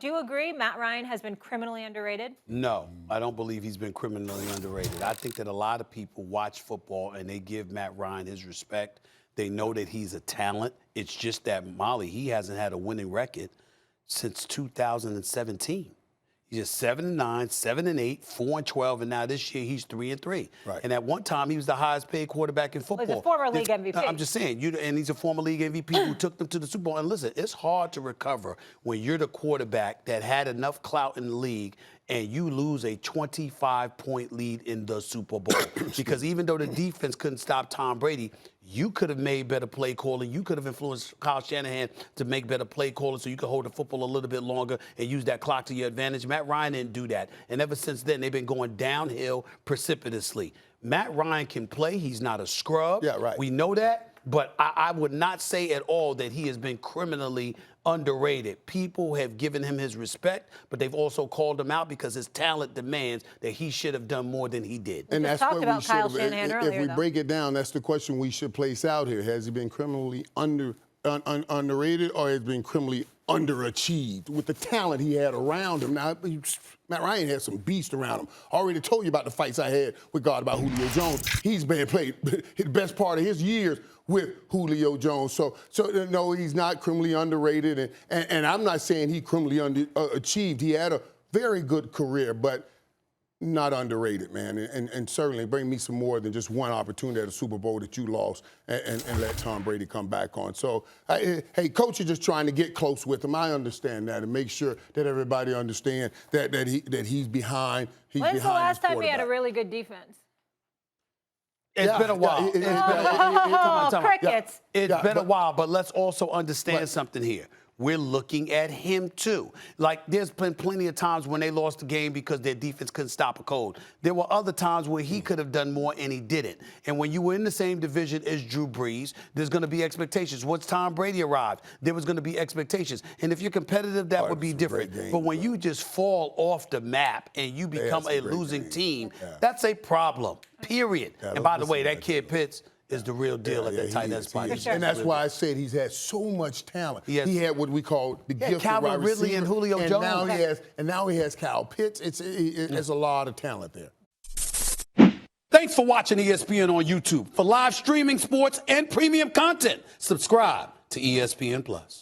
Do you agree Matt Ryan has been criminally underrated? No, I don't believe he's been criminally underrated. I think that a lot of people watch football and they give Matt Ryan his respect. They know that he's a talent. It's just that, Molly, he hasn't had a winning record since 2017. He's just 7-9, 7-8, 4-12, and now this year he's 3-3. Right. And at one time he was the highest paid quarterback in football. He's a former league MVP. I'm just saying, and he's a former league MVP who took them to the Super Bowl. And listen, it's hard to recover when you're the quarterback that had enough clout in the league and you lose a 25-point lead in the Super Bowl. Because even though the defense couldn't stop Tom Brady, you could have made better play calling. You could have influenced Kyle Shanahan to make better play calling so you could hold the football a little bit longer and use that clock to your advantage. Matt Ryan didn't do that. And ever since then, they've been going downhill precipitously. Matt Ryan can play. He's not a scrub. Yeah, right. We know that. But I would not say at all that he has been criminally underrated. People have given him his respect, but they've also called him out because his talent demands that he should have done more than he did. And that's where talked about Kyle Shanahan earlier, if we break it down, that's the question we should place out here. Has he been criminally underrated, or has he been criminally underachieved with the talent he had around him? Now, Matt Ryan had some beast around him. I already told you about the fights I had with God about Julio Jones. He's been played the best part of his years with Julio Jones. So no, he's not criminally underrated. And I'm not saying he criminally achieved. He had a very good career, but not underrated, man. And certainly bring me some more than just one opportunity at a Super Bowl that you lost and let Tom Brady come back on. So, hey, coach is just trying to get close with him. I understand that and make sure that everybody understands that he's behind. When's the last time he had a really good defense? It's been a while. Crickets. It's been a while, but let's also understand something here. We're looking at him, too. Like, there's been plenty of times when they lost the game because their defense couldn't stop a cold. There were other times where he could have done more and he didn't. And when you were in the same division as Drew Brees, there's going to be expectations. Once Tom Brady arrived, there was going to be expectations. And if you're competitive, that would be different. But when you just fall off the map and you become a losing team, that's a problem, period. And by the way, that kid Pitts is the real deal at that tight end spot. And that's why I said he's had so much talent. He had what we call the gift of Calvin Ridley and Julio Jones. Now he has Kyle Pitts. It's a lot of talent there. Thanks for watching ESPN on YouTube. For live streaming sports and premium content, subscribe to ESPN+.